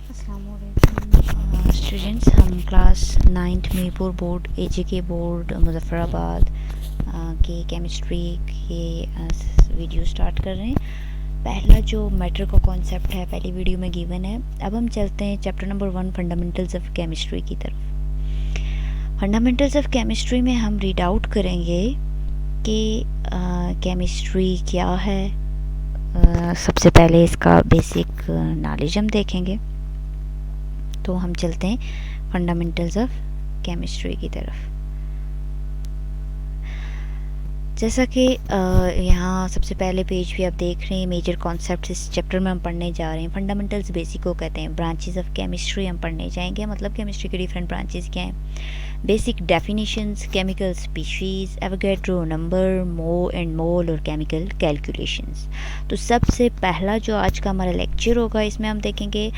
अस्सलामुअलैकुम स्टूडेंट्स, हम class 9th Mirpur board AJK board Muzaffarabad के केमिस्ट्री के वीडियो स्टार्ट कर रहे हैं। पहला जो मैटर का कॉन्सेप्ट है पहली वीडियो में गिवन है। अब हम चलते हैं chapter number 1 fundamentals of chemistry की तरफ। फंडामेंटल्स ऑफ केमिस्ट्री में हम रीड आउट करेंगे कि केमिस्ट्री क्या है। सबसे पहले इसका बेसिक नॉलेज हम देखेंगे। तो हम चलते हैं फंडामेंटल्स ऑफ केमिस्ट्री की तरफ। जैसा कि यहाँ सबसे पहले पेज भी आप देख रहे हैं, मेजर कॉन्सेप्ट्स इस चैप्टर में हम पढ़ने जा रहे हैं। फंडामेंटल्स बेसिक को कहते हैं। ब्रांचेस ऑफ केमिस्ट्री हम पढ़ने जाएंगे, मतलब केमिस्ट्री के डिफरेंट ब्रांचेस क्या हैं। Basic definitions, chemical species, Avogadro number, mole और केमिकल कैलकुलेशंस। तो सबसे पहला जो आज का हमारा लेक्चर होगा, इसमें हम देखेंगे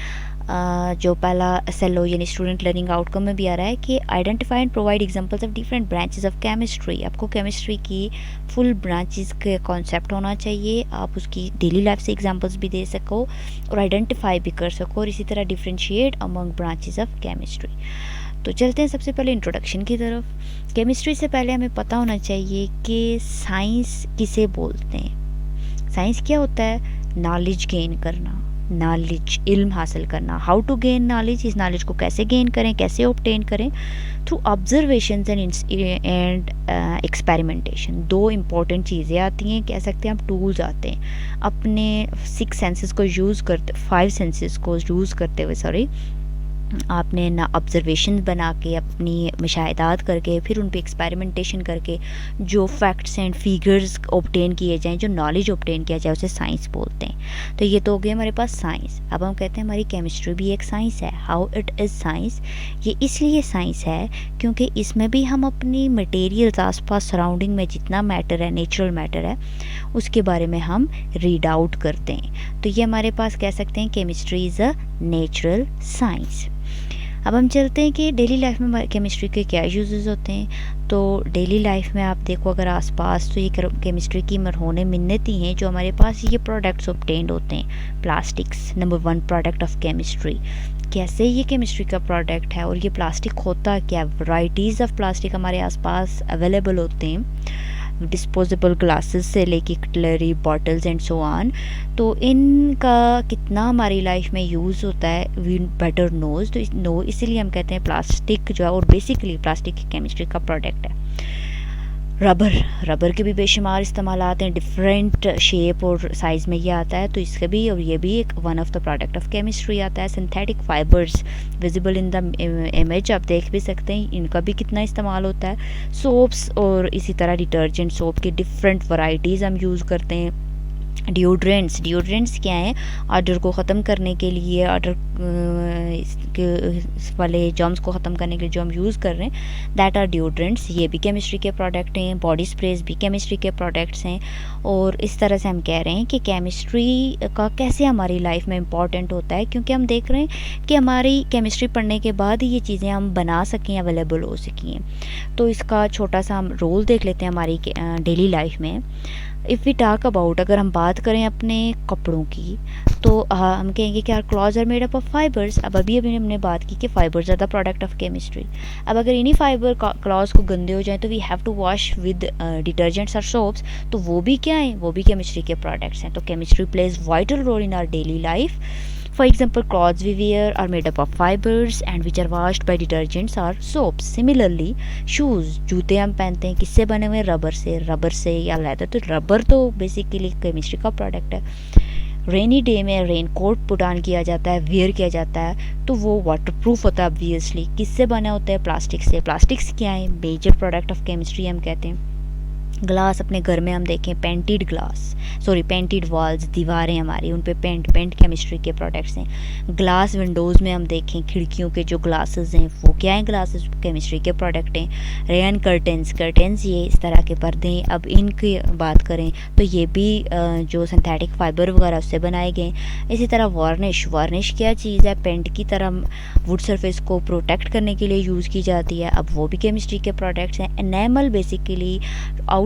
जो पहला SLO यानी स्टूडेंट लर्निंग आउटकम में भी आ रहा है कि identify and provide examples of different branches of chemistry. आपको केमिस्ट्री की फुल ब्रांचेस के कॉन्सेप्ट होना चाहिए, आप उसकी डेली लाइफ से एग्जांपल्स भी दे सको और आइडेंटिफाई भी कर सको, और इसी तरह differentiate among branches of chemistry. तो चलते हैं सबसे पहले इंट्रोडक्शन की तरफ। केमिस्ट्री से पहले हमें पता होना चाहिए कि साइंस किसे बोलते हैं। साइंस क्या होता है? नॉलेज गेन करना, नॉलेज इल्म हासिल करना। हाउ टू गेन नॉलेज, इस नॉलेज को कैसे गेन करें, कैसे ऑब्टेन करें? Through observations and experimentation. दो इम्पॉर्टेंट चीज़ें आती हैं, कह सकते हैं हम टूल्स आते हैं। अपने 6 सेंसेस को यूज़ करते, 5 सेंसेस को यूज़ करते हुए आपने ना ऑब्जर्वेशन बना के, अपनी मुशाहिदात करके, फिर उन पे एक्सपेरिमेंटेशन करके जो फैक्ट्स एंड फिगर्स ऑब्टेन किए जाएं, जो नॉलेज ऑब्टेन किया जाए, उसे साइंस बोलते हैं। तो ये तो हो गया हमारे पास साइंस। अब हम कहते हैं हमारी केमिस्ट्री भी एक साइंस है। How it is science? ये इसलिए साइंस है क्योंकि इसमें भी हम अपनी मटेरियल्स, आसपास सराउंडिंग में जितना मैटर है, नेचुरल मैटर है, उसके बारे में हम रीड आउट करते हैं। तो ये हमारे पास कह सकते हैं chemistry is a natural science. अब हम चलते हैं कि डेली लाइफ में केमिस्ट्री के क्या यूजेस होते हैं। तो डेली लाइफ में आप देखो अगर आसपास, तो ये केमिस्ट्री की मरहूने मिन्नती हैं जो हमारे पास ये प्रोडक्ट्स ऑब्टेन्ड होते हैं। Plastics number 1 product of chemistry. कैसे ये केमिस्ट्री का प्रोडक्ट है और ये प्लास्टिक होता क्या? वैरायटीज़ ऑफ प्लास्टिक हमारे आसपास अवेलेबल होते हैं, डिस्पोजेबल ग्लासेस से लेके cutlery, bottles and so on. तो इनका कितना हमारी लाइफ में यूज़ होता है, वी बेटर नोज। तो इसीलिए हम कहते हैं प्लास्टिक जो है, और बेसिकली प्लास्टिक की केमिस्ट्री का प्रोडक्ट है। रबर के भी बेशुमार इस्तेमाल आते हैं, डिफरेंट शेप और साइज़ में ये आता है, तो इसके भी, और ये भी एक one of the product of chemistry आता है। Synthetic fibres visible in the image, आप देख भी सकते हैं, इनका भी कितना इस्तेमाल होता है। सोप्स और इसी तरह डिटर्जेंट, सोप की डिफरेंट वैरायटीज़ हम यूज़ करते हैं। डिओड्रेंट्स क्या हैं? ऑर्डर को ख़त्म करने के लिए, ऑर्डर वाले जर्म्स को ख़त्म करने के लिए जो हम यूज़ कर रहे हैं, दैट आर डिओड्रेंट्स। ये भी केमिस्ट्री के प्रोडक्ट हैं। बॉडी स्प्रेज भी केमिस्ट्री के प्रोडक्ट्स हैं। और इस तरह से हम कह रहे हैं कि केमिस्ट्री का कैसे हमारी लाइफ में इम्पॉर्टेंट होता है, क्योंकि हम देख रहे हैं कि हमारी केमिस्ट्री पढ़ने के बाद ये चीज़ें हम बना सकें, अवेलेबल हो सकें। तो इसका छोटा सा हम रोल देख लेते हैं हमारी डेली लाइफ में। इफ़ वी टॉक अबाउट, अगर हम बात करें अपने कपड़ों की, तो हम कहेंगे कि are clothes are made up of fibres. अब अभी हमने बात की कि fibres are the product of chemistry. अब अगर इन्हीं फाइबर क्लॉथ्स को गंदे हो जाए तो we have to wash with detergents और सोप्स, तो वो भी क्या है? वो भी केमिस्ट्री के प्रोडक्ट्स हैं। तो chemistry plays vital role in our daily life. For example, clothes we wear are made up of fibers and which are washed by detergents or soaps. Similarly, shoes, जूते हम पहनते हैं, किससे बने हुए? रबर से या लेदर। तो रबर तो बेसिकली केमिस्ट्री का प्रोडक्ट है। रेनी डे में रेन कोट पुट ऑन किया जाता है, वेयर किया जाता है, तो वो वाटर प्रूफ होता है ऑब्वियसली। किससे बने होते हैं? प्लास्टिक से। प्लास्टिक्स क्या है? मेजर प्रोडक्ट ऑफ केमिस्ट्री हम कहते हैं। ग्लास अपने घर में हम देखें, पेंटेड वॉल्स, दीवारें हमारी, उन पे पेंट केमिस्ट्री के प्रोडक्ट्स हैं। ग्लास विंडोज़ में हम देखें, खिड़कियों के जो ग्लासेस हैं, वो क्या हैं? ग्लासेस केमिस्ट्री के प्रोडक्ट हैं। रेन कर्टेंस ये इस तरह के पर्दे। अब इनकी बात करें तो ये भी जो सिंथेटिक फाइबर वगैरह उससे बनाए गए। इसी तरह वार्निश क्या चीज़ है? पेंट की तरह वुड सरफेस को प्रोटेक्ट करने के लिए यूज़ की जाती है। अब वो भी केमिस्ट्री के प्रोडक्ट्स हैं। Enamel basically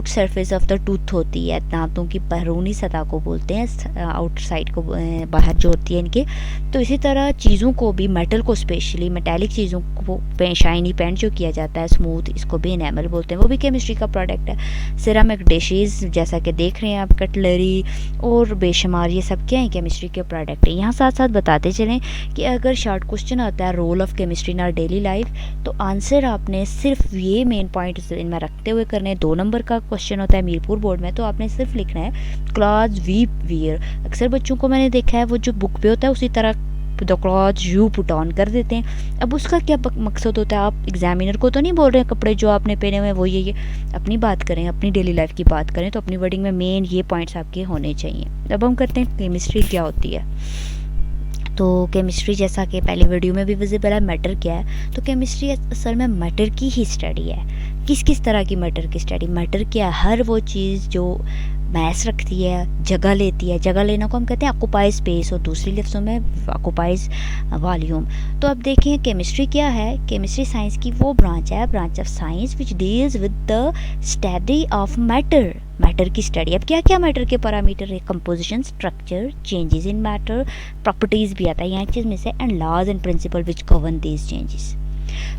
out surface of the tooth होती है, दांतों की बैरूनी सतह को बोलते हैं, आउट साइड को बाहर जो होती है इनके। तो इसी तरह चीज़ों को भी, मेटल को स्पेशली मेटेलिक चीज़ों को शाइनी पेंट जो किया जाता है स्मूथ, इसको भी इनेमल बोलते हैं, वो भी केमिस्ट्री का प्रोडक्ट है। सिरेमिक डिशेस जैसा कि देख रहे हैं आप, कटलरी और बेशुमार ये सब क्या है, केमिस्ट्री के प्रोडक्ट है। यहाँ साथ साथ बताते चलें कि अगर शॉर्ट क्वेश्चन आता है role of chemistry in our daily life, तो आंसर आपने सिर्फ ये मेन पॉइंट इनमें रखते हुए करने हैं। 2 नंबर का क्वेश्चन होता है मीरपुर बोर्ड में, तो आपने सिर्फ लिखना है क्लॉथ वी वियर। अक्सर बच्चों को मैंने देखा है वो जो बुक पे होता है उसी तरह the cloth you put on कर देते हैं। अब उसका क्या मकसद होता है, आप एग्जामिनर को तो नहीं बोल रहे हैं कपड़े जो आपने पहने हुए हैं वो ये अपनी बात करें, अपनी डेली लाइफ की बात करें, तो अपनी वर्डिंग में मेन ये पॉइंट्स आपके होने चाहिए। अब हम करते हैं केमिस्ट्री क्या होती है। तो केमिस्ट्री जैसा कि पहले वीडियो में भी विजिबल है, मैटर क्या है, तो केमिस्ट्री असल में मैटर की ही स्टडी है। किस किस तरह की मैटर की स्टडी, मैटर क्या है, हर वो चीज़ जो मैस रखती है, जगह लेती है, जगह लेना को हम कहते हैं ऑक्यूपाई स्पेस, और दूसरी लफ्ज़ों में ऑक्यूपाइज वॉल्यूम। तो अब देखें केमिस्ट्री क्या है। केमिस्ट्री साइंस की वो ब्रांच है, branch of science which deals with the study of matter, matter की स्टडी। अब क्या क्या मैटर के पैरामीटर है, composition, structure, changes in matter, properties भी आता है यहाँ एक चीज़ में से, and laws and principle which govern these changes.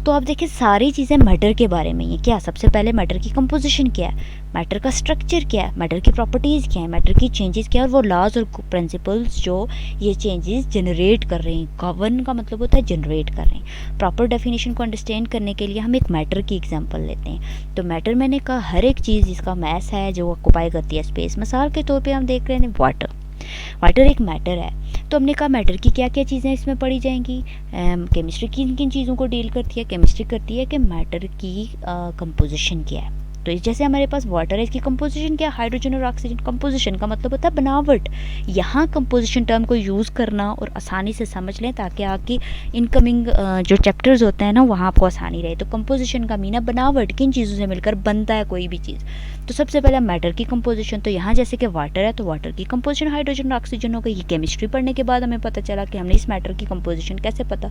तो आप देखिए सारी चीज़ें मैटर के बारे में ही। क्या सबसे पहले मैटर की कंपोजिशन क्या है, मैटर का स्ट्रक्चर क्या है, मैटर की प्रॉपर्टीज़ क्या है, मैटर की चेंजेस क्या है, और वो लॉज और प्रिंसिपल्स जो ये चेंजेस जनरेट कर रहे हैं। गवर्न का मतलब होता है जनरेट कर रहे हैं। प्रॉपर डेफिनेशन को अंडरस्टैंड करने के लिए हम एक मैटर की एग्जांपल लेते हैं। तो मैटर मैंने कहा हर एक चीज़ जिसका मैस है, जो ऑक्यूपाई करती है स्पेस। मिसाल के तौर पर हम देख रहे हैं वाटर, वाटर एक मैटर है। तो हमने कहा मैटर की क्या क्या चीज़ें इसमें पढ़ी जाएंगी। केमिस्ट्री किन किन चीज़ों को डील करती है, केमिस्ट्री करती है कि मैटर की कंपोजिशन क्या है। तो जैसे हमारे पास वाटर है, इसकी कंपोजिशन क्या है, हाइड्रोजन और ऑक्सीजन। कंपोजिशन का मतलब होता है बनावट। यहाँ कंपोजिशन टर्म को यूज़ करना और आसानी से समझ लें ताकि आपकी इनकमिंग जो चैप्टर्स होते हैं ना वहाँ आपको आसानी रहे। तो कंपोजिशन का मीन है बनावट, किन चीज़ों से मिलकर बनता है कोई भी चीज़। तो सबसे पहले मैटर की कंपोजिशन, तो यहाँ जैसे कि वाटर है तो वाटर की कंपोजिशन हाइड्रोजन और ऑक्सीजन हो गई। ये केमिस्ट्री पढ़ने के बाद हमें पता चला कि हमने इस मैटर की कंपोजिशन कैसे पता।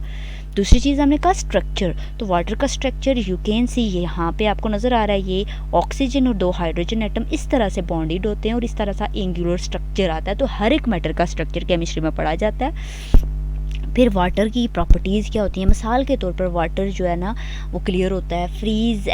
दूसरी चीज़ हमने कहा स्ट्रक्चर, तो वाटर का स्ट्रक्चर यू कैन सी, यहाँ पे आपको नज़र आ रहा है ये ऑक्सीजन और 2 हाइड्रोजन एटम इस तरह से बॉन्डेड होते हैं और इस तरह सा एंगुलर स्ट्रक्चर आता है। तो हर एक मैटर का स्ट्रक्चर केमिस्ट्री में पढ़ा जाता है। फिर वाटर की प्रॉपर्टीज़ क्या होती हैं, मिसाल के तौर पर वाटर जो है ना वो क्लियर होता है, freeze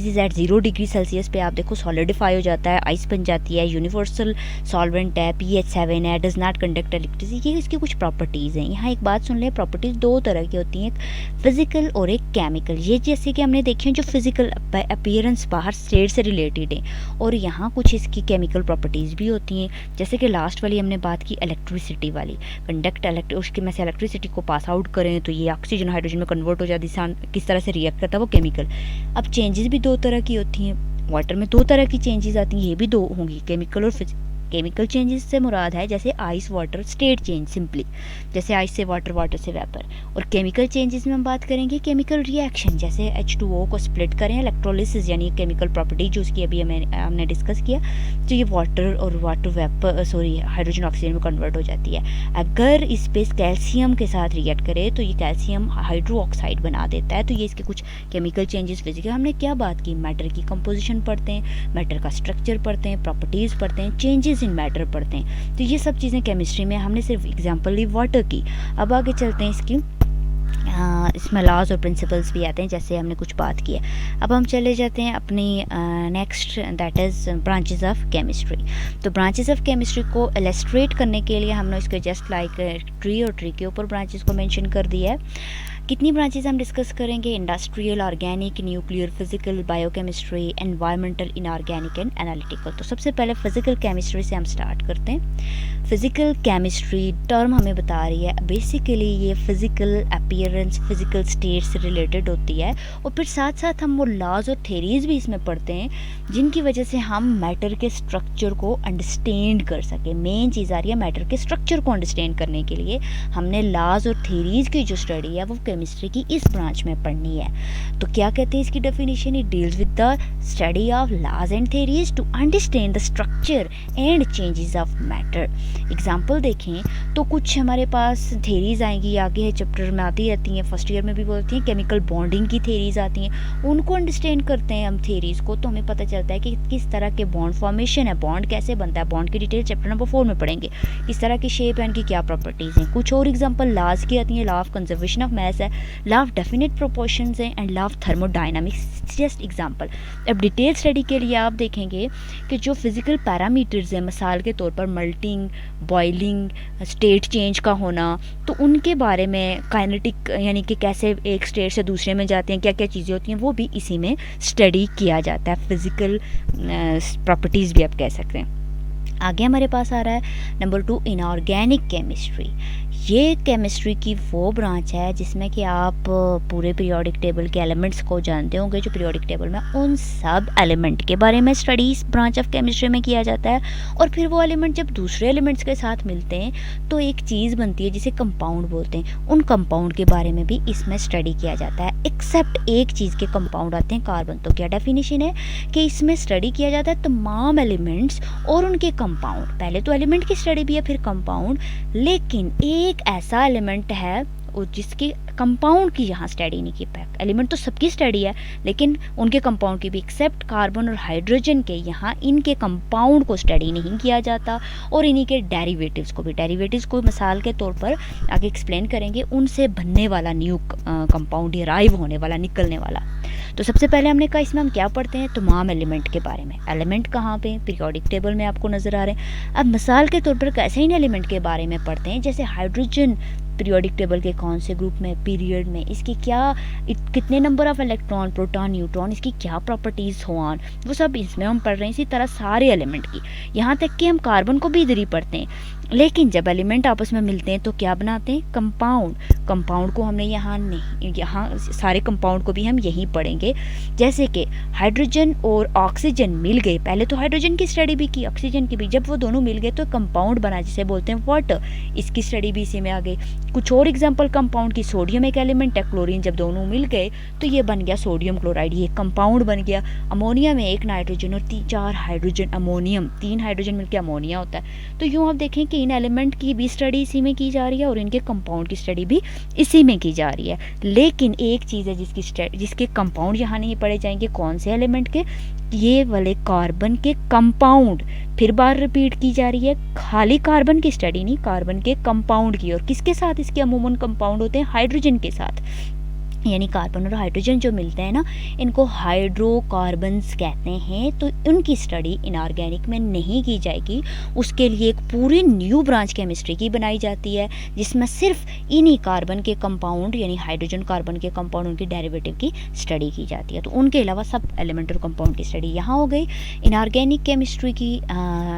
is at 0 degree Celsius पे आप देखो सॉलिडिफाई हो जाता है, आइस बन जाती है, यूनिवर्सल सॉल्वेंट है, pH 7 है, डज नॉट कंडक्ट इलेक्ट्रिसिटी। ये इसकी कुछ प्रॉपर्टीज़ हैं। यहाँ एक बात सुन लें, प्रॉपर्टीज़ 2 तरह की होती हैं, एक फिजिकल और एक केमिकल। ये जैसे कि हमने देखी हैं जो फिजिकल अपीयरेंस बाहर स्टेट से रिलेटेड है, और यहाँ कुछ इसकी केमिकल प्रॉपर्टीज़ भी होती हैं। जैसे कि लास्ट वाली हमने बात की इलेक्ट्रिसिटी वाली, कंडक्ट उसकी में से इलेक्ट्रिसिटी को पास आउट करें तो ये ऑक्सीजन हाइड्रोजन में कन्वर्ट हो जाती है, किस तरह से रिएक्ट करता है वो केमिकल। अब चेंजेस भी 2 तरह की होती हैं, वाटर में 2 तरह की चेंजेस आती हैं, ये भी 2 होंगी, केमिकल और केमिकल चेंजेस से मुराद है जैसे ice water state change, simply जैसे आइस से वाटर, वाटर से वेपर। और केमिकल चेंजेस में हम बात करेंगे केमिकल रिएक्शन, जैसे H2O को स्प्लिट करें, इलेक्ट्रोलिसिस यानी केमिकल प्रॉपर्टी जो उसकी अभी हमने डिस्कस किया, तो ये वाटर और वाटर वेपर हाइड्रोजन ऑक्सीजन में कन्वर्ट हो जाती है। अगर इस पे कैल्शियम के साथ रिएक्ट करे तो ये कैल्शियम हाइड्रो ऑक्साइड बना देता है। तो ये इसके कुछ केमिकल चेंजेस फिजिकल। हमने क्या बात की, मैटर की कंपोजिशन पढ़ते हैं, मैटर का स्ट्रक्चर पढ़ते हैं, प्रॉपर्टीज़ पढ़ते हैं, चेंजेस इन मैटर पढ़ते हैं। तो ये सब चीज़ें केमिस्ट्री में हमने सिर्फ एग्जांपल ली वाटर की। अब आगे चलते हैं इसकी, इसमें लॉज और प्रिंसिपल्स भी आते हैं जैसे हमने कुछ बात की है। अब हम चले जाते हैं अपनी next, that is branches of chemistry. तो ब्रांचेस ऑफ केमिस्ट्री को इलस्ट्रेट करने के लिए हमने इसको जस्ट लाइक ट्री और ट्री के ऊपर ब्रांचेस को मेंशन कर दिया है। कितनी ब्रांचेस हम डिस्कस करेंगे, industrial, organic, nuclear, physical, biochemistry, environmental, inorganic and analytical. तो सबसे पहले फिजिकल केमिस्ट्री से हम स्टार्ट करते हैं। फिजिकल केमिस्ट्री टर्म हमें बता रही है बेसिकली ये फिजिकल अपीयरेंस, फिजिकल स्टेट से रिलेटेड होती है, और फिर साथ साथ हम वो लॉज और थेरीज भी इसमें पढ़ते हैं जिनकी वजह से हम मैटर के स्ट्रक्चर को अंडरस्टैंड कर सकें। मेन चीज़ आ रही है मैटर के स्ट्रक्चर को अंडरस्टैंड करने के लिए हमने लॉज और थेरीज की जो स्टडी है वो केमिस्ट्री की इस ब्रांच में पढ़नी है। तो क्या कहते हैं इसकी definition, it deals with the study of laws and theories to understand the structure and changes of matter. Example देखें तो कुछ हमारे पास थेरीज आएंगी, आगे है चैप्टर में आती रहती हैं, फर्स्ट ईयर में भी बोलती हैं, केमिकल बॉन्डिंग की थेरीज आती हैं, उनको अंडरस्टैंड करते हैं हम थेरीज को, तो हमें पता चलता है कि किस तरह के बॉन्ड फॉर्मेशन है, बॉन्ड कैसे बनता है, बॉन्ड की डिटेल चैप्टर नंबर 4 में पढ़ेंगे, किस तरह की शेप है, इनकी क्या प्रॉपर्टीज़ हैं। कुछ और एग्जांपल लॉज की आती हैं, law of conservation of mass है, लॉ ऑफ डेफिनेट प्रोपोर्शंस है and law of thermodynamics, just example. अब डिटेल स्टडी के लिए आप देखेंगे कि जो फिजिकल पैरामीटर्स हैं, मिसाल के तौर पर मल्टिंग, बॉइलिंग, स्टेट चेंज का होना, तो उनके बारे में काइनेटिक यानी कि कैसे एक स्टेट से दूसरे में जाते हैं, क्या क्या चीज़ें होती हैं, वो भी इसी में स्टडी किया जाता है। फिजिकल प्रॉपर्टीज़ भी आप कह सकते हैं। आगे हमारे पास आ रहा है नंबर 2 इनऑर्गेनिक केमिस्ट्री। ये केमिस्ट्री की वो ब्रांच है जिसमें कि आप पूरे पीरियोडिक टेबल के एलिमेंट्स को जानते होंगे, जो पीरियोडिक टेबल में उन सब एलिमेंट के बारे में स्टडी इस ब्रांच ऑफ केमिस्ट्री में किया जाता है। और फिर वो एलिमेंट जब दूसरे एलिमेंट्स के साथ मिलते हैं तो एक चीज़ बनती है जिसे कंपाउंड बोलते हैं, उन कंपाउंड के बारे में भी इसमें स्टडी किया जाता है। एक्सेप्ट एक चीज़ के कंपाउंड आते हैं कार्बन। तो क्या डेफिनेशन है कि इसमें स्टडी किया जाता है तमाम एलिमेंट्स और उनके कंपाउंड। पहले तो एलिमेंट की स्टडी भी है, फिर कंपाउंड, लेकिन एक ऐसा एलिमेंट है जिसके कंपाउंड की यहाँ स्टडी नहीं की। एलिमेंट तो सबकी स्टडी है लेकिन उनके कंपाउंड की भी, एक्सेप्ट कार्बन और हाइड्रोजन के, यहाँ इनके कंपाउंड को स्टडी नहीं किया जाता और इन्हीं के डेरिवेटिव्स को भी। डेरिवेटिव्स को मिसाल के तौर पर आगे एक्सप्लेन करेंगे, उनसे बनने वाला न्यू कंपाउंड, डिराइव होने वाला, निकलने वाला। तो सबसे पहले हमने कहा इसमें हम क्या पढ़ते हैं, तमाम एलिमेंट के बारे में। एलिमेंट कहाँ पे, पीरियोडिक टेबल में आपको नज़र आ रहे हैं। अब मिसाल के तौर पर कैसे इन एलिमेंट के बारे में पढ़ते हैं, जैसे हाइड्रोजन पीरियोडिक टेबल के कौन से ग्रुप में, पीरियड में, इसकी क्या कितने number of electron, proton, neutron, इसकी क्या प्रॉपर्टीज़ होन, वो सब इसमें हम पढ़ रहे हैं। इसी तरह सारे एलिमेंट की, यहाँ तक कि हम कार्बन को भी इधर ही पढ़ते हैं। लेकिन जब एलिमेंट आपस में मिलते हैं तो क्या बनाते हैं, कंपाउंड। कंपाउंड को हमने यहाँ नहीं, यहाँ सारे कंपाउंड को भी हम यहीं पढ़ेंगे। जैसे कि हाइड्रोजन और ऑक्सीजन मिल गए, पहले तो हाइड्रोजन की स्टडी भी की, ऑक्सीजन की भी, जब वो दोनों मिल गए तो कंपाउंड बना जिसे बोलते हैं वाटर, इसकी स्टडी भी इसी में आ गई। कुछ और एग्जांपल कंपाउंड की, सोडियम एक एलिमेंट है, क्लोरीन, जब दोनों मिल गए तो ये बन गया सोडियम क्लोराइड, ये कंपाउंड बन गया। अमोनिया में एक नाइट्रोजन और 4 हाइड्रोजन, अमोनियम, 3 हाइड्रोजन मिलकर अमोनिया होता है। तो यूँ आप देखें कि इन एलिमेंट की भी स्टडी इसी में की जा रही है और इनके कंपाउंड की स्टडी भी इसी में की जा रही है। लेकिन एक चीज़ है जिसके कंपाउंड यहाँ नहीं पढ़े जाएंगे, कौन से एलिमेंट के, ये वाले कार्बन के कंपाउंड। फिर बार रिपीट की जा रही है, खाली कार्बन की स्टडी नहीं, कार्बन के कंपाउंड की। और किसके साथ इसके अमूमन कंपाउंड होते हैं, हाइड्रोजन के साथ। यानी कार्बन और हाइड्रोजन जो मिलते हैं ना, इनको हाइड्रोकार्बन्स कहते हैं। तो उनकी स्टडी इनऑर्गेनिक में नहीं की जाएगी, उसके लिए एक पूरी न्यू ब्रांच केमिस्ट्री की बनाई जाती है जिसमें सिर्फ इन्हीं कार्बन के कंपाउंड यानी हाइड्रोजन कार्बन के कंपाउंड, उनकी डेरिवेटिव की स्टडी की जाती है। तो उनके अलावा सब एलिमेंट और कंपाउंड की स्टडी यहाँ हो गई। इनऑर्गेनिक केमिस्ट्री की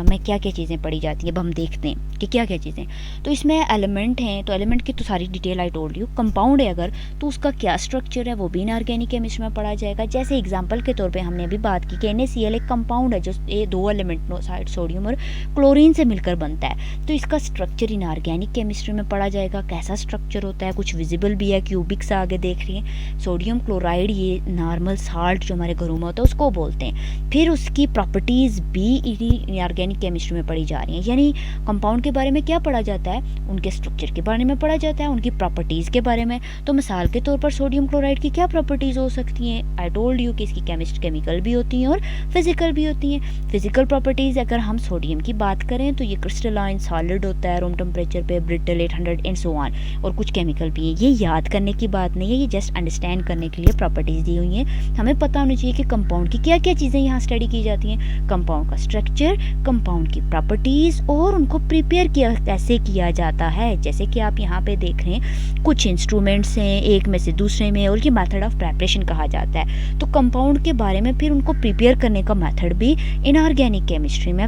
में क्या क्या चीज़ें पढ़ी जाती हैं, अब हम देखते हैं कि क्या क्या चीज़ें। तो इसमें एलिमेंट हैं, तो एलिमेंट की तो सारी detail I told you. Compound है अगर, तो उसका क्या स्ट्रक्चर है वो भी इनऑर्गेनिक केमिस्ट्री में पढ़ा जाएगा। जैसे एग्जांपल के तौर पे हमने अभी बात की कि NaCl एक कंपाउंड है जो ये 2 एलिमेंट सोडियम और क्लोरीन से मिलकर बनता है। तो इसका स्ट्रक्चर इनऑर्गेनिक केमिस्ट्री में पढ़ा जाएगा, कैसा स्ट्रक्चर होता है, कुछ विजिबल भी है, क्यूबिक सा आगे देख रही हैं। सोडियम क्लोराइड ये नॉर्मल साल्ट जो हमारे घरों में होता है उसको बोलते हैं। फिर उसकी प्रॉपर्टीज़ भी इनऑर्गेनिक केमिस्ट्री में पढ़ी जा रही हैं। यानी कंपाउंड के बारे में क्या पढ़ा जाता है, उनके स्ट्रक्चर के बारे में पढ़ा जाता है, उनकी प्रॉपर्टीज़ के बारे में। तो मिसाल के तौर पर सोडियम क्लोराइड की क्या प्रॉपर्टीज़ हो सकती हैं, आई टोल्ड यू कि इसकी केमिकल भी होती हैं और फिजिकल भी होती हैं। फिजिकल प्रॉपर्टीज़ अगर हम सोडियम की बात करें तो ये क्रिस्टलाइन सॉलिड होता है रूम टेम्परेचर पे, ब्रिटल 800 एंड सो ऑन, और कुछ केमिकल भी हैं। ये याद करने की बात नहीं है, ये जस्ट अंडरस्टैंड करने के लिए प्रॉपर्टीज़ दी हुई हैं। हमें पता होना चाहिए कि कंपाउंड की क्या क्या चीज़ें यहाँ स्टडी की जाती हैं, कंपाउंड का स्ट्रक्चर, कंपाउंड की प्रॉपर्टीज़ और उनको प्रिपेयर कैसे किया जाता है। जैसे कि आप यहाँ पे देख रहे हैं कुछ इंस्ट्रूमेंट्स हैं, एक में से दूसरे में, और ये मेथड ऑफ प्रिपरेशन कहा जाता है। तो कंपाउंड के बारे में फिर उनको प्रिपेयर करने का मेथड भी इनऑर्गेनिक केमिस्ट्री में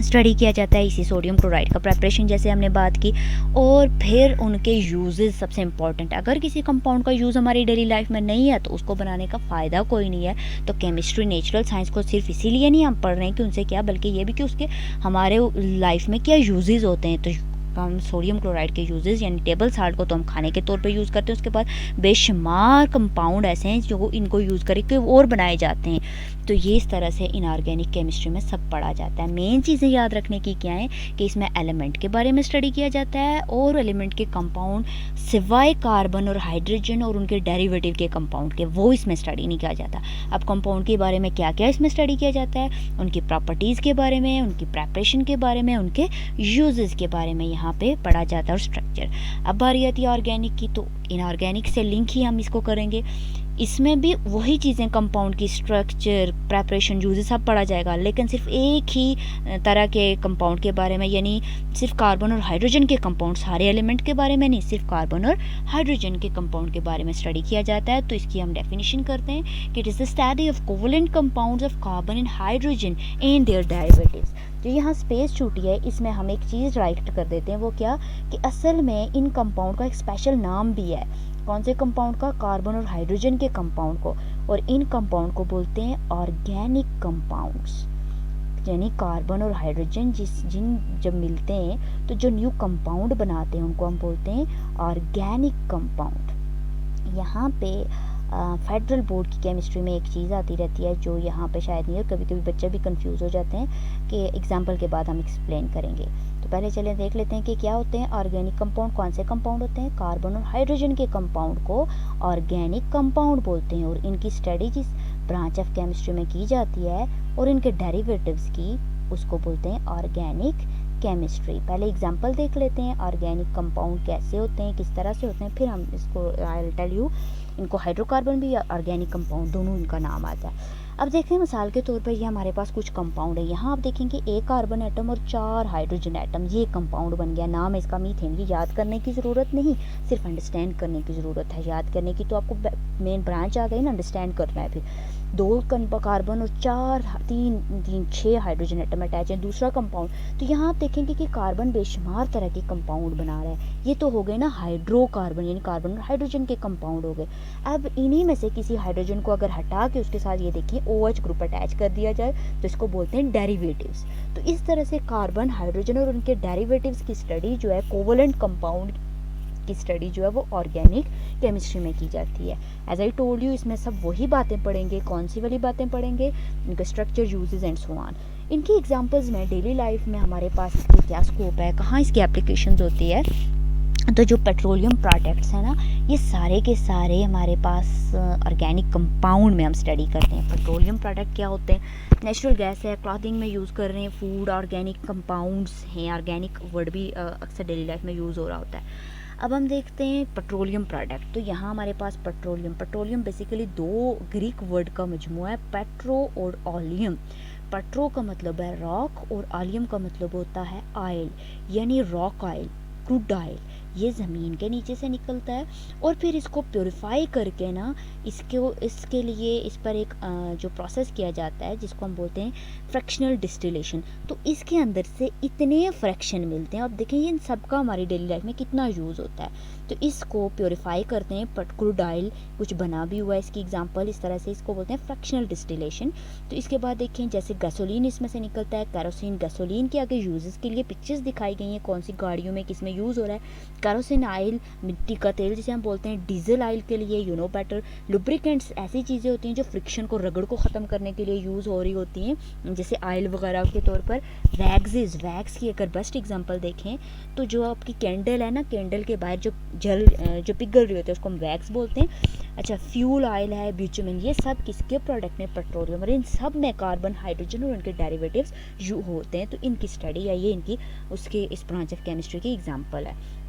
स्टडी किया जाता है। इसी सोडियम क्लोराइड का प्रिपरेशन जैसे हमने बात की, और फिर उनके यूजेस सबसे इंपॉर्टेंट है। अगर किसी कंपाउंड का यूज़ हमारी डेली लाइफ में नहीं है तो उसको बनाने का फ़ायदा कोई नहीं है। तो केमिस्ट्री, नेचुरल साइंस को सिर्फ इसीलिए नहीं हम पढ़ रहे हैं कि उनसे क्या, बल्कि ये भी कि उसके हमारे लाइफ में क्या यूजेस होते हैं। तो हम सोडियम क्लोराइड के यूजेस यानी टेबल साल्ट को तो हम खाने के तौर पे यूज़ करते हैं, उसके बाद बेशुमार कंपाउंड ऐसे हैं जो इनको यूज़ करके और बनाए जाते हैं। तो ये इस तरह से इनऑर्गेनिक केमिस्ट्री में सब पढ़ा जाता है। मेन चीज़ें याद रखने की क्या है कि इसमें एलिमेंट के बारे में स्टडी किया जाता है और एलिमेंट के कंपाउंड सिवाय कार्बन और हाइड्रोजन और उनके डेरिवेटिव के कंपाउंड के, वो इसमें स्टडी नहीं किया जाता। अब कंपाउंड के बारे में क्या क्या इसमें स्टडी किया जाता है, उनकी प्रॉपर्टीज़ के बारे में, उनकी प्रेपरेशन के बारे में, उनके यूजेस के बारे में यहाँ पे पढ़ा जाता है और स्ट्रक्चर। अब बारी आती है ऑर्गेनिक की, तो इनऑर्गेनिक से लिंक ही हम इसको करेंगे। इसमें भी वही चीज़ें, कंपाउंड की स्ट्रक्चर, प्रेपरेशन, यूजेस सब पढ़ा जाएगा, लेकिन सिर्फ एक ही तरह के कंपाउंड के बारे में, यानी सिर्फ कार्बन और हाइड्रोजन के कंपाउंड, सारे एलिमेंट के बारे में नहीं, सिर्फ कार्बन और हाइड्रोजन के कंपाउंड के बारे में स्टडी किया जाता है। तो इसकी हम डेफिनेशन करते हैं कि it is the study of covalent compounds of carbon and hydrogen and their derivatives. जो यहाँ स्पेस छूटी है, इसमें हम एक चीज़ राइट कर देते हैं, वो क्या कि असल में इन कंपाउंड का एक स्पेशल नाम भी है। कौन से कंपाउंड का? कार्बन और हाइड्रोजन के कंपाउंड को। और इन कंपाउंड को बोलते हैं ऑर्गेनिक कंपाउंड्स, यानी कार्बन और हाइड्रोजन जब मिलते हैं तो जो न्यू कंपाउंड बनाते हैं उनको हम बोलते हैं ऑर्गेनिक कंपाउंड। यहाँ पे फेडरल बोर्ड की केमिस्ट्री में एक चीज़ आती रहती है जो यहाँ पे शायद नहीं है, कभी कभी बच्चे भी कंफ्यूज हो जाते हैं, कि एग्जाम्पल के बाद हम एक्सप्लेन करेंगे। तो पहले चलें देख लेते हैं कि क्या होते हैं ऑर्गेनिक कंपाउंड। कौन से कंपाउंड होते हैं? कार्बन और हाइड्रोजन के कंपाउंड को ऑर्गेनिक कंपाउंड बोलते हैं, और इनकी स्टडी जिस ब्रांच ऑफ केमिस्ट्री में की जाती है और इनके डेरिवेटिव्स की, उसको बोलते हैं ऑर्गेनिक केमिस्ट्री। पहले एग्जांपल देख लेते हैं ऑर्गेनिक कंपाउंड कैसे होते हैं, किस तरह से होते हैं, फिर हम इसको आई विल टेल यू इनको हाइड्रोकार्बन भी या ऑर्गेनिक कंपाउंड दोनों इनका नाम आता है। अब देखें मिसाल के तौर पर ये हमारे पास कुछ कंपाउंड है। यहाँ आप देखेंगे एक कार्बन एटम और 4 हाइड्रोजन एटम, ये कंपाउंड बन गया, नाम है इसका मीथेन। ये याद करने की ज़रूरत नहीं, सिर्फ अंडरस्टैंड करने की ज़रूरत है। याद करने की तो आपको मेन ब्रांच आ गई ना, अंडरस्टैंड करना है। फिर 2 कार्बन और 6 हाइड्रोजन एटम अटैच है, दूसरा कंपाउंड। तो यहाँ आप देखेंगे कि कार्बन बेशुमार तरह के कंपाउंड बना रहा है। ये तो हो गए ना हाइड्रोकार्बन, यानी कार्बन और हाइड्रोजन के कंपाउंड हो गए। अब इन्हीं में से किसी हाइड्रोजन को अगर हटा के उसके साथ ये देखिए OH ग्रुप अटैच कर दिया जाए तो इसको बोलते हैं डेरिवेटिव्स। तो इस तरह से कार्बन, हाइड्रोजन और उनके डेरिवेटिव्स की स्टडी जो है, कोवेलेंट कंपाउंड की स्टडी जो है वो ऑर्गेनिक केमिस्ट्री में की जाती है। एज आई टोल्ड यू, इसमें सब वही बातें पढ़ेंगे। कौन सी वाली बातें पढ़ेंगे? इनका structure, uses and so on. इनकी एग्जांपल्स में डेली लाइफ में हमारे पास इसकी क्या स्कोप है, कहाँ इसकी एप्लीकेशंस होती है। तो जो पेट्रोलियम प्रोडक्ट्स हैं ना, ये सारे के सारे हमारे पास ऑर्गेनिक कंपाउंड में हम स्टडी करते हैं। पेट्रोलियम प्रोडक्ट क्या होते हैं? नेचुरल गैस है, क्लॉथिंग में यूज़ कर रहे हैं, फूड, ऑर्गेनिक कंपाउंड्स हैं। ऑर्गेनिक वर्ड भी अक्सर डेली लाइफ में यूज़ हो रहा होता है। अब हम देखते हैं पेट्रोलियम प्रोडक्ट। तो यहाँ हमारे पास पेट्रोलियम बेसिकली 2 ग्रीक वर्ड का मजमूआ है, पेट्रो और ऑलियम। पेट्रो का मतलब है रॉक और ऑलियम का मतलब होता है ऑयल, यानी रॉक ऑयल, क्रूड ऑयल। ये ज़मीन के नीचे से निकलता है और फिर इसको प्योरीफाई करके ना, इसके लिए इस पर एक जो प्रोसेस किया जाता है जिसको हम बोलते हैं फ्रैक्शनल डिस्टिलेशन। तो इसके अंदर से इतने फ्रैक्शन मिलते हैं। अब देखें इन सब का हमारी डेली लाइफ में कितना यूज़ होता है। तो इसको प्योरीफाई करते हैं, क्रूड ऑयल कुछ बना भी हुआ है इसकी एग्जांपल, इस तरह से इसको बोलते हैं फ्रैक्शनल डिस्टिलेशन। तो इसके बाद देखें जैसे गैसोलीन इसमें से निकलता है, कैरोसिन। गैसोलीन के आगे यूजेस के लिए पिक्चर्स दिखाई गई हैं, कौन सी गाड़ियों में किस में यूज़ हो रहा है। कैरोसिन ऑयल मिट्टी का तेल जिसे हम बोलते हैं, डीजल ऑयल के लिए यू नो बेटर। लुब्रिकेंट्स ऐसी चीज़ें होती हैं जो फ्रिक्शन को, रगड़ को ख़त्म करने के लिए यूज़ हो रही होती हैं, जैसे ऑयल वगैरह के तौर पर। वैक्स की अगर बेस्ट एग्जांपल देखें तो जो आपकी कैंडल है ना, कैंडल के बाहर जो पिघल रही होती है उसको हम वैक्स बोलते हैं। अच्छा, फ्यूल ऑयल है, बिटुमेन, ये सब किसके प्रोडक्ट में? पेट्रोलियम। और इन सब में कार्बन, हाइड्रोजन और उनके डेरिवेटिव्स होते हैं। तो इनकी स्टडी है, ये इनकी उसके इस ब्रांच ऑफ केमिस्ट्री की एग्जांपल है।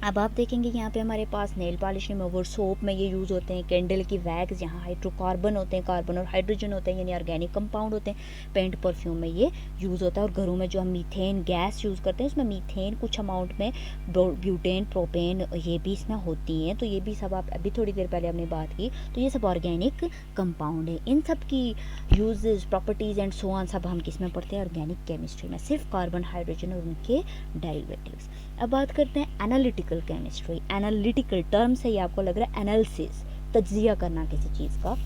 अब आप देखेंगे यहाँ पे हमारे पास नेल पॉलिश रिमूवर, सोप में ये यूज़ होते हैं। कैंडल की वैक्स, यहाँ हाइड्रोकार्बन होते हैं, कार्बन और हाइड्रोजन होते हैं, यानी ऑर्गेनिक कंपाउंड होते हैं। पेंट, परफ्यूम में ये यूज़ होता है। और घरों में जो हम मीथेन गैस यूज़ करते हैं, उसमें मीथेन कुछ अमाउंट में, ब्यूटेन, प्रोपेन, ये भी इसमें होती हैं। तो ये भी सब आप अभी थोड़ी देर पहले हमने बात की, तो ये सब ऑर्गेनिक कंपाउंड है। इन सब की uses, properties and so on सब हम किस में पढ़ते हैं? ऑर्गेनिक केमिस्ट्री में, सिर्फ कार्बन, हाइड्रोजन और उनके डेरिवेटिव्स। अब बात करते हैं एनालिटिकल केमिस्ट्री। एनालिटिकल टर्म से ही आपको लग रहा है एनालिसिस, तज्जिया करना किसी चीज़ का।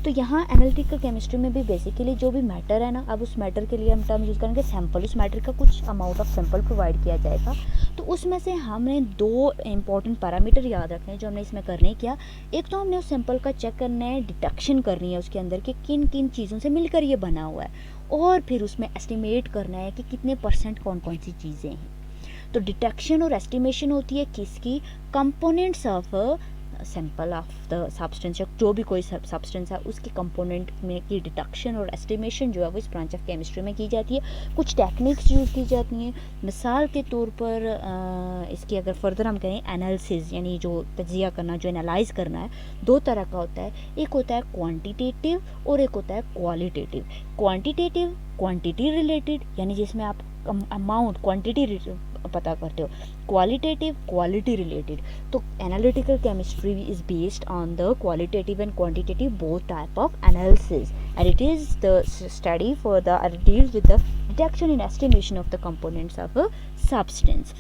तो यहाँ एनालिटिकल केमिस्ट्री में भी बेसिकली जो भी मैटर है ना, अब उस मैटर के लिए हम टर्म यूज़ करेंगे सैंपल। उस मैटर का कुछ अमाउंट ऑफ सैंपल प्रोवाइड किया जाएगा, तो उसमें से हमने 2 इंपॉर्टेंट पैरामीटर याद रखने हैं जो हमने इसमें करने क्या। एक तो हमने उस सैंपल का चेक करना है, डिटेक्शन करनी है उसके अंदर कि किन किन चीज़ों से मिलकर ये बना हुआ है, और फिर उसमें एस्टिमेट करना है कि कितने परसेंट कौन कौन सी चीज़ें हैं। तो डिटेक्शन और एस्टिमेशन होती है किसकी, components of sample of the substance, या जो भी कोई सब्सटेंस है उसके कंपोनेंट में की डिटेक्शन और एस्टिमेशन जो है वो इस ब्रांच ऑफ केमिस्ट्री में की जाती है। कुछ टेक्निक्स यूज़ की जाती हैं, मिसाल के तौर पर इसकी अगर फर्दर हम करें एनालिसिस, यानी जो तज्जिया करना, जो एनालाइज करना है, 2 तरह का होता है। एक होता है क्वांटिटेटिव और एक होता है क्वालिटेटिव। क्वांटिटेटिव क्वांटिटी रिलेटेड, यानी जिसमें आप अमाउंट क्वांटिटी पता करते हो। Qualitative quality related. तो analytical chemistry is based on the qualitative and quantitative both type of analysis, and it is the study for the deals with the detection and estimation of the components of a substance.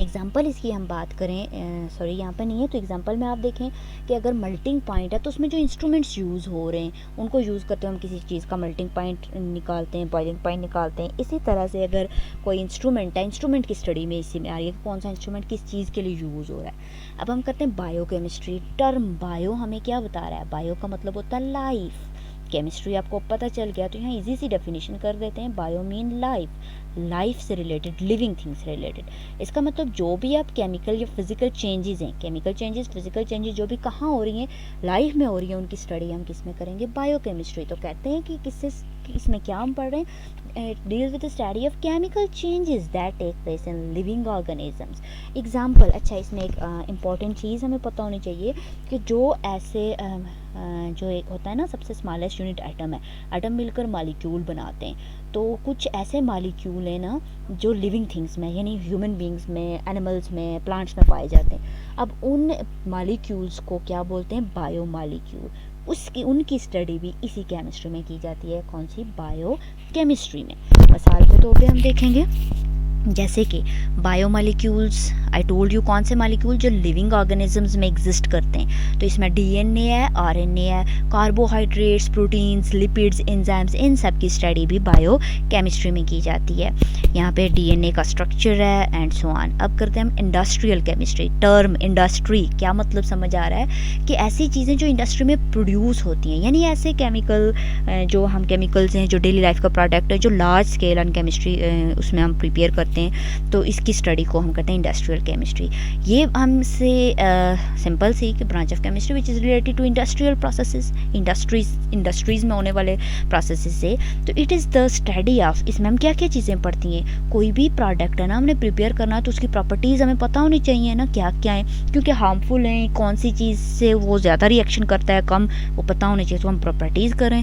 Example इसकी हम बात करें, sorry यहाँ पर नहीं है, तो example में आप देखें कि अगर मेल्टिंग पॉइंट है तो उसमें जो इंस्ट्रूमेंट्स यूज़ हो रहे हैं उनको यूज़ करते हैं, हम किसी चीज़ का मेल्टिंग पॉइंट निकालते हैं, बॉइलिंग पॉइंट निकालते हैं। इसी तरह से अगर कोई इंस्ट्रूमेंट है, इंस्ट्रूमेंट की स्टडी में इसी में आ रही है कि कौन सा इंस्ट्रूमेंट किस चीज़ के लिए यूज़ हो रहा है। अब हम करते हैं बायो केमिस्ट्री। टर्म बायो हमें क्या बता रहा है, बायो का मतलब होता है लाइफ। केमिस्ट्री आपको पता चल गया तो यहाँ इजी सी डेफिनेशन कर देते हैं, बायो मीन लाइफ, लाइफ से रिलेटेड, लिविंग थिंग्स से रिलेटेड। इसका मतलब जो भी आप केमिकल या फिजिकल चेंजेस हैं, केमिकल चेंजेस, फिजिकल चेंजेस जो भी कहाँ हो रही हैं, लाइफ में हो रही है, उनकी स्टडी हम किस में करेंगे, बायो केमिस्ट्री। तो कहते हैं कि किससे, इसमें क्या हम पढ़ रहे हैं, deals with the study of chemical changes that take place in living organisms. Example, अच्छा इसमें एक इम्पॉर्टेंट चीज़ हमें पता होनी चाहिए कि जो ऐसे जो एक होता है ना सबसे स्मॉलेस्ट यूनिट एटम है, एटम मिलकर मॉलिक्यूल बनाते हैं, तो कुछ ऐसे मॉलिक्यूल हैं ना जो लिविंग थिंग्स में, यानी ह्यूमन बींग्स में, एनिमल्स में, प्लांट्स में पाए जाते हैं। अब उन मॉलिक्यूल्स को क्या बोलते हैं, बायो मॉलिक्यूल। उसकी उनकी स्टडी भी इसी केमिस्ट्री में की जाती है, कौन सी, बायो केमिस्ट्री में। मिसाल के तौर पे हम देखेंगे जैसे कि बायोमॉलिक्यूल्स, आई टोल्ड यू कौन से मॉलिक्यूल जो लिविंग ऑर्गेनिजम्स में एग्जिस्ट करते हैं, तो इसमें डीएनए है, आरएनए है, कार्बोहाइड्रेट्स, प्रोटीन्स, लिपिड्स, एंजाइम्स, इन सब की स्टडी भी बायो केमिस्ट्री में की जाती है। यहाँ पे डीएनए का स्ट्रक्चर है एंड सो ऑन। अब करते हैं हम इंडस्ट्रियल केमिस्ट्री। टर्म इंडस्ट्री क्या मतलब समझ आ रहा है कि ऐसी चीज़ें जो इंडस्ट्री में प्रोड्यूस होती हैं, यानी ऐसे केमिकल जो हम केमिकल्स हैं जो डेली लाइफ का प्रोडक्ट है, जो लार्ज स्केल ऑन केमिस्ट्री उसमें हम प्रिपेयर करते हैं, तो इसकी स्टडी को हम कहते हैं इंडस्ट्रियल केमिस्ट्री। ये हमसे सिंपल सी कि branch of chemistry which is related to industrial processes, industries में होने वाले प्रोसेसेस से। तो it is the study of, इसमें हम क्या क्या चीज़ें पढ़ती हैं, कोई भी प्रोडक्ट है ना हमने प्रिपेयर करना है तो उसकी प्रॉपर्टीज़ हमें पता होनी चाहिए ना क्या क्या है, क्योंकि हार्मफुल हैं, कौन सी चीज़ से वो ज़्यादा रिएक्शन करता है, कम, वो पता होनी चाहिए। तो हम प्रॉपर्टीज़ करें,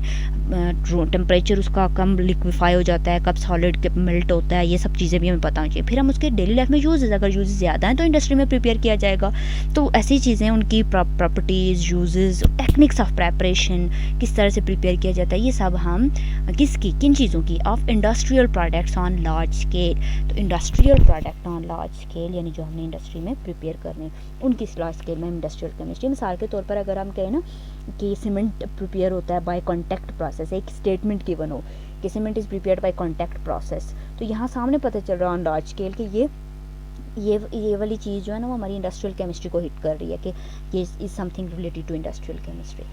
टेम्परेचर उसका कम लिक्विफाई हो जाता है, कब सॉलिड मेल्ट होता है, ये सब चीज़ें भी हमें पता होनी चाहिए। फिर हम उसके डेली लाइफ में यूजेस, अगर यूजेस ज़्यादा हैं तो इंडस्ट्री में प्रिपेयर किया जाएगा। तो ऐसी चीज़ें, उनकी properties, uses, techniques of preparation, किस तरह से प्रिपेयर किया जाता है, ये सब हम किसकी, किन चीज़ों की, of industrial products on large scale. तो industrial product on large scale यानी जो हमने इंडस्ट्री में प्रिपेयर करने, उनकी लार्ज स्केल में इंडस्ट्रियल केमिस्ट्री। मिसाल के तौर पर अगर हम कहें ना कि सीमेंट प्रिपेयर होता है बाय कॉन्टैक्ट प्रोसेस, एक स्टेटमेंट गिवन हो कि cement is prepared by contact process, तो यहाँ सामने पता चल रहा है ऑन लार्ज स्केल कि ये वाली चीज़ जो है ना वो हमारी इंडस्ट्रियल केमिस्ट्री को हिट कर रही है, कि ये is something related to industrial chemistry.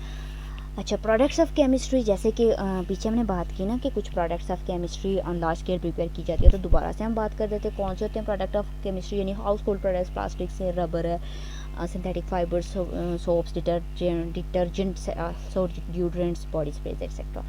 अच्छा, प्रोडक्ट्स ऑफ केमिस्ट्री, जैसे कि पीछे हमने बात की ना कि कुछ products of chemistry on large scale prepare की जाती है, तो दोबारा से हम बात कर देते हैं कौन से होते हैं प्रोडक्ट ऑफ केमिस्ट्री, यानी हाउस होल्ड प्रोडक्ट्स, प्लास्टिक से, रबर है, synthetic fibres, soaps, detergents, deodorants, body sprays etcetera.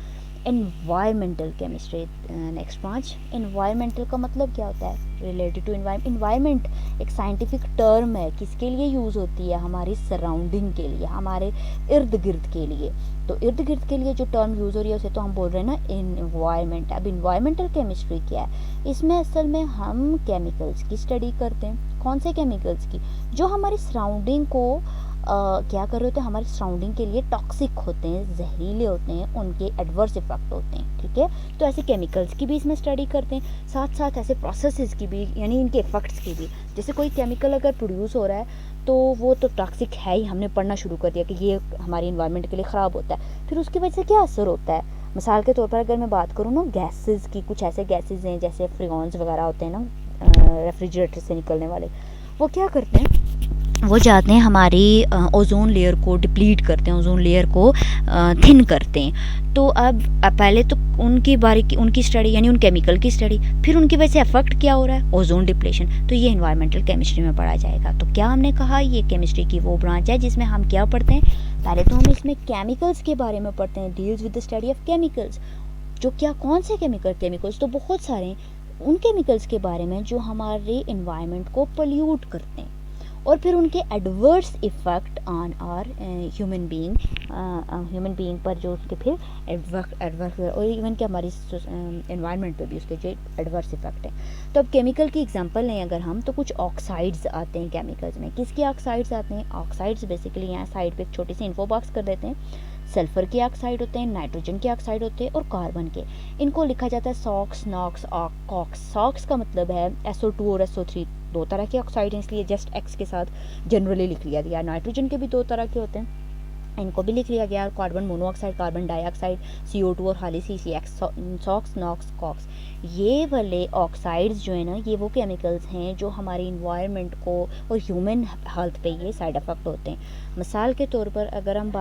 Environmental chemistry, next 5। Environmental का मतलब क्या होता है, रिलेटेड टू एनवायरमेंट एक साइंटिफिक टर्म है, किसके लिए यूज़ होती है, हमारी सराउंडिंग के लिए, हमारे इर्द गिर्द के लिए। तो इर्द गिर्द के लिए जो टर्म यूज़ हो रही है उसे तो हम बोल रहे हैं ना एनवायरमेंट। अब एनवायरमेंटल केमिस्ट्री क्या है, इसमें असल में हम केमिकल्स की स्टडी करते हैं। कौन से केमिकल्स की, जो हमारी सराउंडिंग को क्या कर रहे होते हैं, हमारे सराउंडिंग के लिए टॉक्सिक होते हैं, जहरीले होते हैं, उनके एडवर्स इफेक्ट होते हैं, ठीक है। तो ऐसे केमिकल्स की भी इसमें स्टडी करते हैं, साथ साथ ऐसे प्रोसेसेस की भी, यानी इनके इफेक्ट्स की भी। जैसे कोई केमिकल अगर प्रोड्यूस हो रहा है तो वो तो टॉक्सिक है ही, हमने पढ़ना शुरू कर दिया कि ये हमारी इन्वायरमेंट के लिए ख़राब होता है। फिर उसकी वजह से क्या असर होता है, मिसाल के तौर पर अगर मैं बात करूँ ना गैसेस की, कुछ ऐसे गैसेस हैं जैसे फ्रिगॉन्स वगैरह होते हैं ना रेफ्रिजरेटर से निकलने वाले, वो क्या करते हैं, वो जाते हैं हमारी ओजोन लेयर को डिप्लीट करते हैं, ओजोन लेयर को थिन करते हैं। तो अब पहले तो उनकी बारीकी, उनकी स्टडी यानी उन केमिकल की स्टडी, फिर उनकी वजह से अफेक्ट क्या हो रहा है, ओजोन डिप्लेशन। तो ये इन्वायरमेंटल केमिस्ट्री में पढ़ा जाएगा। तो क्या हमने कहा, ये केमिस्ट्री की वो ब्रांच है जिसमें हम क्या पढ़ते हैं, पहले तो हम इसमें केमिकल्स के बारे में पढ़ते हैं, deals with the study of chemicals. जो क्या, कौन से केमिकल्स तो बहुत सारे हैं, उन केमिकल्स के बारे में जो हमारे इन्वायरमेंट को पोल्यूट करते हैं, और फिर उनके adverse effect on our human being पर जो उसके फिर एडवर्स और इवन कि हमारी एनवायरनमेंट पे भी उसके जो एडवर्स इफ़ेक्ट है। तो अब केमिकल की एग्जांपल लें अगर हम, तो कुछ ऑक्साइड्स आते हैं केमिकल्स में। किसके ऑक्साइड्स आते हैं, ऑक्साइड्स बेसिकली यहाँ साइड पे एक छोटी सी इन्फो बॉक्स कर देते हैं। सल्फ़र के ऑक्साइड होते हैं, नाइट्रोजन के ऑक्साइड होते हैं और कार्बन के। इनको लिखा जाता है सॉक्स, नॉक्स, कॉक्स। सॉक्स का मतलब है SO2 और SO3, दो तरह के ऑक्साइड हैं, इसलिए जस्ट एक्स के साथ जनरली लिख लिया गया। नाइट्रोजन के भी दो तरह के होते हैं, इनको भी लिख लिया गया। Carbon monoxide, carbon dioxide, CO2 और खाली CCX, सॉक्स, नॉक्स, कॉक्स। ये वाले ऑक्साइड्स जो है ना, ये वो केमिकल्स हैं जो हमारे इन्वायरमेंट को और ह्यूमन हेल्थ पे ये साइड इफ़ेक्ट होते हैं। मिसाल के तौर पर अगर हम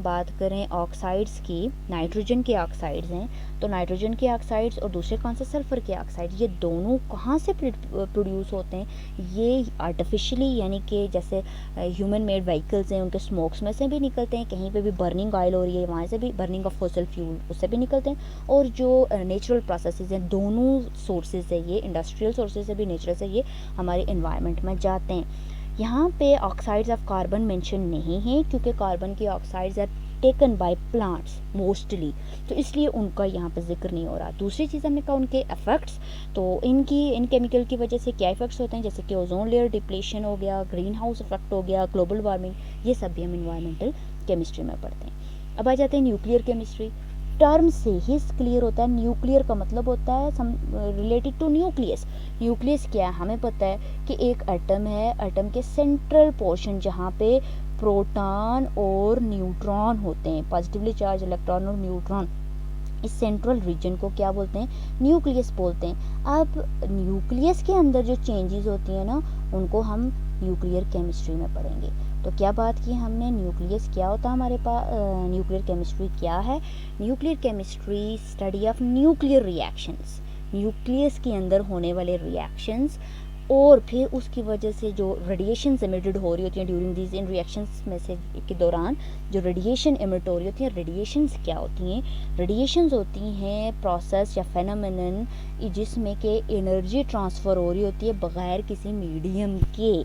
बात करें ऑक्साइड्स की, नाइट्रोजन के ऑक्साइड्स हैं, तो नाइट्रोजन के ऑक्साइड्स और दूसरे कौन से, सल्फ़र के ऑक्साइड, ये दोनों कहाँ से प्रोड्यूस होते हैं, ये आर्टिफिशियली, यानी कि जैसे ह्यूमन मेड व्हीकल्स हैं उनके स्मोक्स में से भी निकलते हैं, कहीं पे भी बर्निंग ऑयल हो रही है वहाँ से भी, बर्निंग ऑफ फॉसिल फ्यूल उससे भी निकलते हैं, और जो नेचुरल प्रोसेसेस हैं, दोनों सोर्सेज से ये, इंडस्ट्रियल सोर्सेज से भी, नेचुरल से ये हमारे इन्वायरमेंट में जाते हैं। यहाँ पे ऑक्साइड्स ऑफ कार्बन मेंशन नहीं है क्योंकि कार्बन के oxides are taken by plants mostly, तो इसलिए उनका यहाँ पे जिक्र नहीं हो रहा। दूसरी चीज़ हमने कहा उनके इफ़ेक्ट्स, तो इन केमिकल की वजह से क्या इफ़ेक्ट्स होते हैं, जैसे कि ओजोन लेयर डिप्लेशन हो गया, ग्रीन हाउस इफेक्ट हो गया, ग्लोबल वार्मिंग, ये सब भी हम इन्वायरमेंटल केमिस्ट्री में पढ़ते हैं। अब आ जाते हैं न्यूक्लियर केमिस्ट्री। टर्म से ही क्लियर होता है, न्यूक्लियर का मतलब होता है रिलेटेड टू न्यूक्लियस। न्यूक्लियस क्या है, हमें पता है कि एक एटम है, एटम के सेंट्रल पोर्शन जहाँ पे प्रोटॉन और न्यूट्रॉन होते हैं, पॉजिटिवली चार्ज इलेक्ट्रॉन और न्यूट्रॉन, इस सेंट्रल रीजन को क्या बोलते हैं, न्यूक्लियस बोलते हैं। अब न्यूक्लियस के अंदर जो चेंजेस होती हैं ना, उनको हम न्यूक्लियर केमिस्ट्री में पढ़ेंगे। तो क्या बात की हमने, न्यूक्लियस क्या होता है हमारे पास, न्यूक्लियर केमिस्ट्री क्या है। Nuclear chemistry study of nuclear reactions, nucleus के अंदर होने वाले रिएक्शंस, और फिर उसकी वजह से जो रेडिएशंस एमिटेड हो रही होती हैं ड्यूरिंग दीज इन रिएक्शंस में से के दौरान जो रेडिएशन एमिट हो रही होती हैं। रेडिएशंस क्या होती हैं, रेडिएशंस होती हैं प्रोसेस या फेनोमेनन जिसमें कि एनर्जी ट्रांसफ़र हो रही होती है बग़ैर किसी मीडियम के।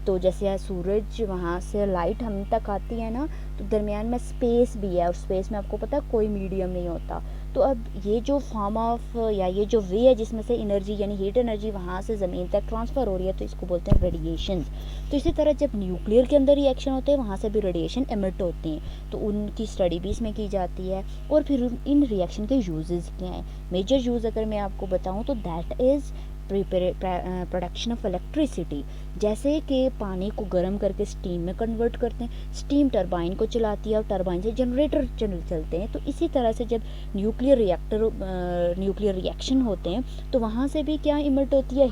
तो जैसे सूरज वहाँ से लाइट हम तक आती है ना, तो दरमियान में स्पेस भी है, और स्पेस में आपको पता है कोई मीडियम नहीं होता। तो अब ये जो फॉर्म ऑफ या ये जो वे है जिसमें से एनर्जी यानी हीट एनर्जी वहाँ से ज़मीन तक ट्रांसफ़र हो रही है, तो इसको बोलते हैं रेडिएशन। तो इसी तरह जब न्यूक्लियर के अंदर रिएक्शन होते हैं वहाँ से भी रेडिएशन एमिट होती हैं, तो उनकी स्टडी भी इसमें की जाती है। और फिर इन रिएक्शन के यूजेस क्या हैं, मेजर यूज़ अगर मैं आपको बताऊँ तो that is production of electricity, जैसे कि पानी को गर्म करके स्टीम में कन्वर्ट करते हैं, स्टीम टरबाइन को चलाती है और टरबाइन से जनरेटर चलते हैं। तो इसी तरह से जब न्यूक्लियर रिएक्शन होते हैं तो वहाँ से भी क्या इमिट होती है,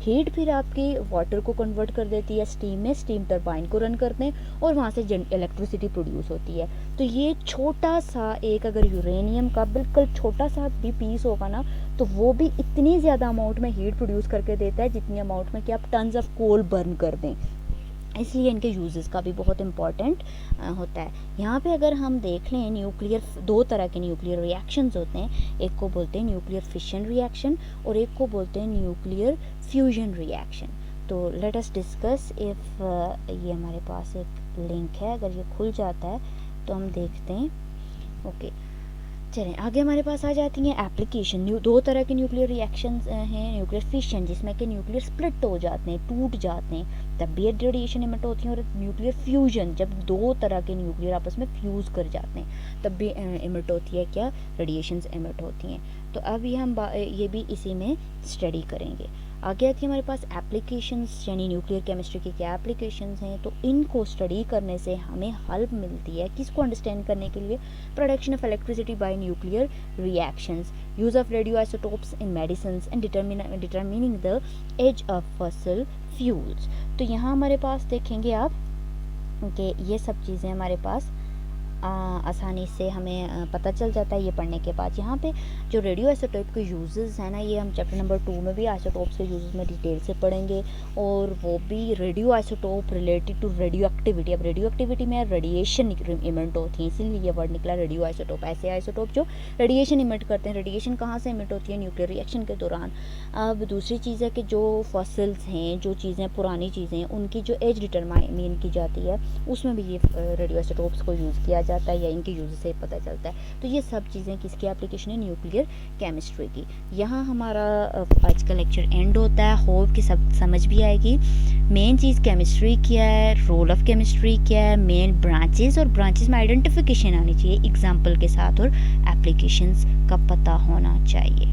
हीट फिर आपकी वाटर को कन्वर्ट कर देती है स्टीम में, स्टीम टरबाइन को रन करते हैं और वहाँ से इलेक्ट्रिसिटी प्रोड्यूस होती है। तो ये छोटा सा एक, अगर यूरेनियम का बिल्कुल छोटा सा भी पीस होगा ना, तो वो भी इतनी ज़्यादा अमाउंट में हीट प्रोड्यूस करके देता है जितनी अमाउंट में कि आप टन्स ऑफ कोल बर्न कर दें। इसलिए इनके यूजेस का भी बहुत इम्पॉर्टेंट होता है। यहाँ पे अगर हम देख लें, न्यूक्लियर, दो तरह के न्यूक्लियर रिएक्शंस होते हैं, एक को बोलते हैं न्यूक्लियर फिशन रिएक्शन और एक को बोलते हैं न्यूक्लियर फ्यूजन रिएक्शन। तो लेट अस डिस्कस इफ़ ये हमारे पास एक लिंक है, अगर ये खुल जाता है तो हम देखते हैं। ओके, चलें आगे हमारे पास आ जाती हैं एप्लीकेशन। दो तरह के न्यूक्लियर रिएक्शंस हैं, न्यूक्लियर फिशन जिसमें कि न्यूक्लियर स्प्लिट हो जाते हैं, टूट जाते हैं, तब भी रेडिएशन इमिट होती है, और न्यूक्लियर फ्यूजन जब दो तरह के न्यूक्लियर आपस में फ्यूज़ कर जाते हैं तब भी इमिट होती है, क्या, रेडिएशंस इमिट होती हैं। तो अभी हम ये भी इसी में स्टडी करेंगे। आगे आती है हमारे पास एप्लीकेशंस, यानी न्यूक्लियर केमिस्ट्री की क्या एप्लीकेशंस हैं। तो इनको स्टडी करने से हमें हेल्प मिलती है किसको अंडरस्टैंड करने के लिए, production of electricity by nuclear reactions, use of radioisotopes in medicine and determining the age of fossil fuels. तो यहाँ हमारे पास देखेंगे आप कि ये सब चीज़ें हमारे पास आसानी से हमें पता चल जाता है ये पढ़ने के बाद। यहाँ पे जो रेडियो आइसोटोप के यूजेस हैं ना, ये हम चैप्टर नंबर 2 में भी आइसोटोप्स के यूजेस में डिटेल से पढ़ेंगे, और वो भी radioisotope related to radioactivity. अब रेडियो एक्टिविटी में रेडिएशन इमिट होती है, इसीलिए ये वर्ड निकला रेडियो आइसोटोप। ऐसे आइसोटोप जो रेडिएशन इमिट करते हैं। रेडिएशन कहाँ से इमिट होती है, न्यूक्लियर रिएक्शन के दौरान। अब दूसरी चीज़ है कि जो फॉसिल्स हैं, जो चीज़ें पुरानी चीज़ें हैं, उनकी जो एज डिटरमाइन की जाती है, उसमें भी ये रेडियो आइसोटोप्स को यूज़ किया जाता है, या इनके यूज से पता चलता है। तो ये सब चीज़ें किसकी एप्लीकेशन है, न्यूक्लियर केमिस्ट्री की। यहाँ हमारा आज का लेक्चर एंड होता है। होप कि सब समझ भी आएगी। मेन चीज़ केमिस्ट्री क्या है, रोल ऑफ केमिस्ट्री क्या है, मेन ब्रांचेस, और ब्रांचेस में आइडेंटिफिकेशन आनी चाहिए एग्जाम्पल के साथ, और एप्लीकेशंस का पता होना चाहिए।